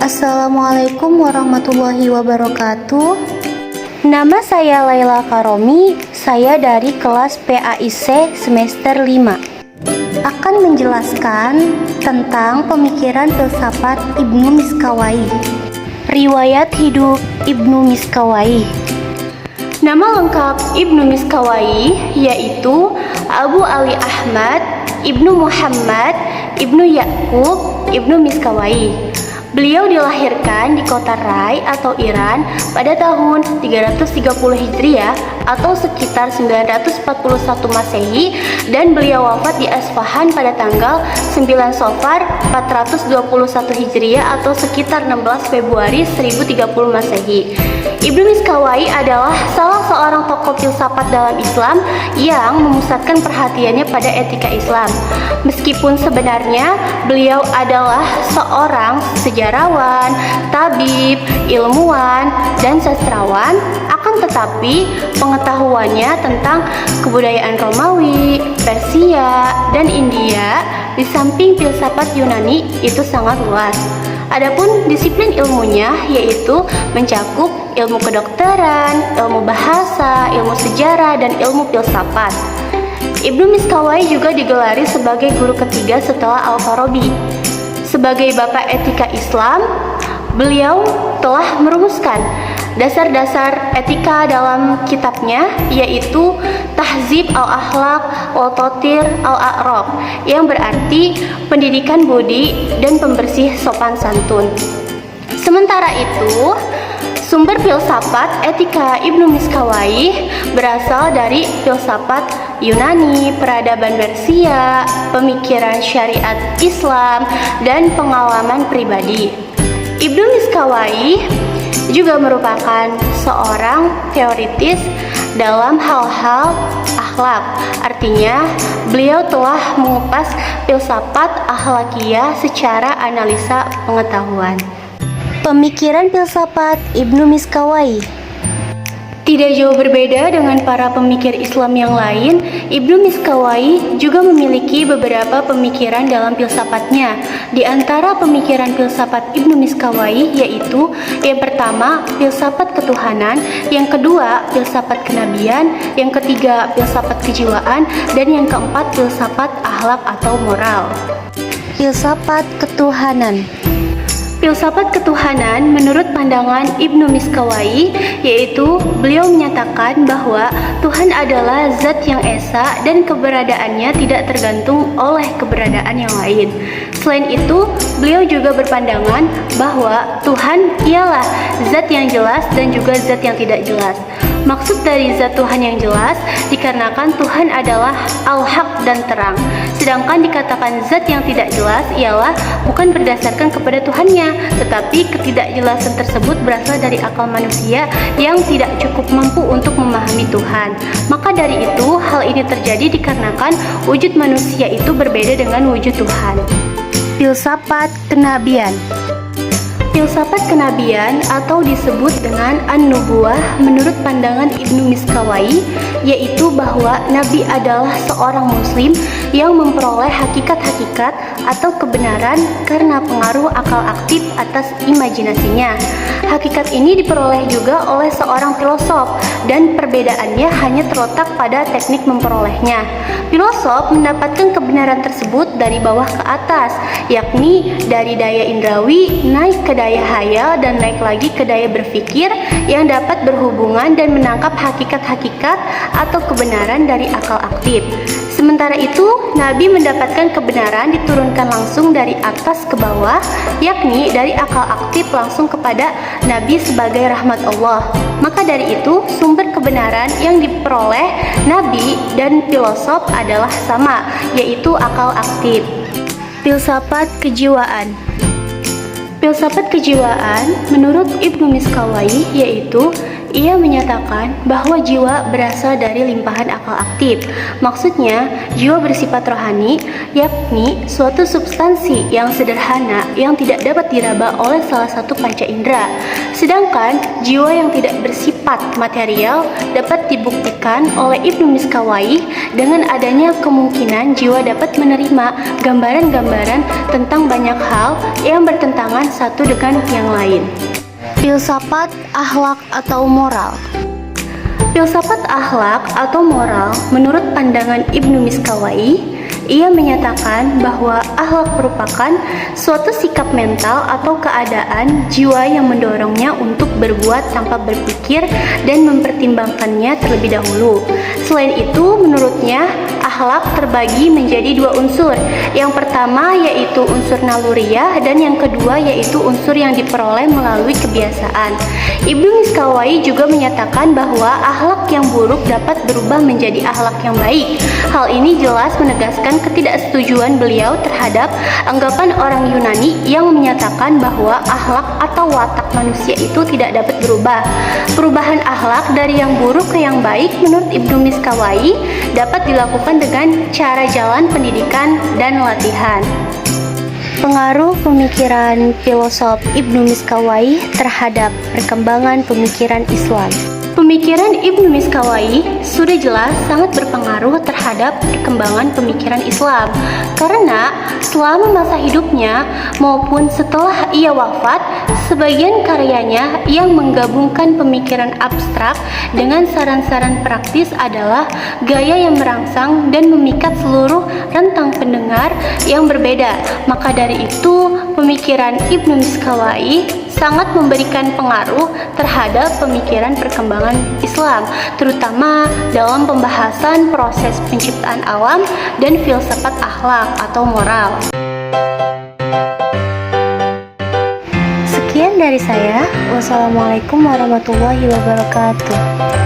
Assalamualaikum warahmatullahi wabarakatuh. Nama saya Laila Karomi, saya dari kelas PAIC semester 5. Akan menjelaskan tentang pemikiran filsafat Ibnu Miskawayh. Riwayat hidup Ibnu Miskawayh. Nama lengkap Ibnu Miskawayh yaitu Abu Ali Ahmad Ibnu Muhammad Ibnu Yakub Ibnu Miskawayh. Beliau dilahirkan di kota Rai atau Iran pada tahun 330 Hijriah atau sekitar 941 Masehi, dan beliau wafat di Asfahan pada tanggal 9 Safar 421 Hijriah atau sekitar 16 Februari 1030 Masehi. Ibnu Miskawayh adalah salah seorang tokoh filsafat dalam Islam yang memusatkan perhatiannya pada etika Islam. Meskipun sebenarnya beliau adalah seorang sejarawan, tabib, ilmuwan, dan sastrawan, akan tetapi pengetahuannya tentang kebudayaan Romawi, Persia, dan India di samping filsafat Yunani itu sangat luas. Adapun disiplin ilmunya yaitu mencakup ilmu kedokteran, ilmu bahasa, ilmu sejarah, dan ilmu filsafat. Ibnu Miskawayh juga digelari sebagai guru ketiga setelah Al-Farabi. Sebagai bapak etika Islam, beliau telah merumuskan dasar-dasar etika dalam kitabnya yaitu Tahzib al-Akhlaq wal Tathir al-A'rab, yang berarti pendidikan budi dan pembersih sopan santun. Sementara itu, sumber filsafat etika Ibnu Miskawayh berasal dari filsafat Yunani, peradaban Persia, pemikiran syariat Islam, dan pengalaman pribadi. Ibnu Miskawayh juga merupakan seorang teoritis dalam hal-hal akhlak. Artinya, beliau telah mengupas filsafat akhlakiyah secara analisa pengetahuan. Pemikiran filsafat Ibnu Miskawayh tidak jauh berbeda dengan para pemikir Islam yang lain. Ibnu Miskawayh juga memiliki beberapa pemikiran dalam filsafatnya. Di antara pemikiran filsafat Ibnu Miskawayh yaitu yang pertama, filsafat ketuhanan, yang kedua, filsafat kenabian, yang ketiga, filsafat kejiwaan, dan yang keempat, filsafat akhlak atau moral. Filsafat ketuhanan. Filsafat ketuhanan menurut pandangan Ibnu Miskawayh yaitu beliau menyatakan bahwa Tuhan adalah zat yang esa dan keberadaannya tidak tergantung oleh keberadaan yang lain. Selain itu, beliau juga berpandangan bahwa Tuhan ialah zat yang jelas dan juga zat yang tidak jelas. Maksud dari zat Tuhan yang jelas dikarenakan Tuhan adalah al-haq dan terang. Sedangkan dikatakan zat yang tidak jelas ialah bukan berdasarkan kepada Tuhannya, tetapi ketidakjelasan tersebut berasal dari akal manusia yang tidak cukup mampu untuk memahami Tuhan. Maka dari itu, hal ini terjadi dikarenakan wujud manusia itu berbeda dengan wujud Tuhan. Filsafat kenabian. Filsafat kenabian atau disebut dengan an-nubuwah menurut pandangan Ibnu Miskawayh yaitu bahwa Nabi adalah seorang muslim yang memperoleh hakikat-hakikat atau kebenaran karena pengaruh akal aktif atas imajinasinya. Hakikat ini diperoleh juga oleh seorang filosof dan perbedaannya hanya terletak pada teknik memperolehnya. Filosof mendapatkan kebenaran tersebut dari bawah ke atas, yakni dari daya indrawi naik ke daya hayal dan naik lagi ke daya berpikir yang dapat berhubungan dan menangkap hakikat-hakikat atau kebenaran dari akal aktif. Sementara itu, Nabi mendapatkan kebenaran diturunkan langsung dari atas ke bawah, yakni dari akal aktif langsung kepada Nabi sebagai rahmat Allah. Maka dari itu, sumber kebenaran yang diperoleh Nabi dan filosof adalah sama, yaitu akal aktif. Filsafat kejiwaan. Filsafat kejiwaan menurut Ibnu Miskawayh yaitu ia menyatakan bahwa jiwa berasal dari limpahan akal aktif. Maksudnya, jiwa bersifat rohani, yakni suatu substansi yang sederhana yang tidak dapat diraba oleh salah satu panca indera. Sedangkan jiwa yang tidak bersifat filsafat material dapat dibuktikan oleh Ibnu Miskawayh dengan adanya kemungkinan jiwa dapat menerima gambaran-gambaran tentang banyak hal yang bertentangan satu dengan yang lain. Filsafat akhlak atau moral. Filsafat akhlak atau moral menurut pandangan Ibnu Miskawayh, ia menyatakan bahwa akhlak merupakan suatu sikap mental atau keadaan jiwa yang mendorongnya untuk berbuat tanpa berpikir dan mempertimbangkannya terlebih dahulu. Selain itu, menurutnya, akhlak terbagi menjadi dua unsur. Yang pertama yaitu unsur naluriah dan yang kedua yaitu unsur yang diperoleh melalui kebiasaan. Ibnu Miskawayh juga menyatakan bahwa akhlak yang buruk dapat berubah menjadi akhlak yang baik. Hal ini jelas menegaskan ketidaksetujuan beliau terhadap anggapan orang Yunani yang menyatakan bahwa akhlak atau watak manusia itu tidak dapat berubah. Perubahan akhlak dari yang buruk ke yang baik menurut Ibnu Miskawayh dapat dilakukan dengan cara jalan pendidikan dan latihan. Pengaruh pemikiran filosof Ibnu Miskawayh terhadap perkembangan pemikiran Islam. Pemikiran Ibnu Miskawayh sudah jelas sangat berpengaruh terhadap perkembangan pemikiran Islam karena selama masa hidupnya maupun setelah ia wafat, sebagian karyanya yang menggabungkan pemikiran abstrak dengan saran-saran praktis adalah gaya yang merangsang dan memikat seluruh rentang pendengar yang berbeda. Maka dari itu, pemikiran Ibnu Miskawayh sangat memberikan pengaruh terhadap pemikiran perkembangan Islam, terutama dalam pembahasan proses penciptaan alam dan filsafat akhlak atau moral. Sekian dari saya. Wassalamualaikum warahmatullahi wabarakatuh.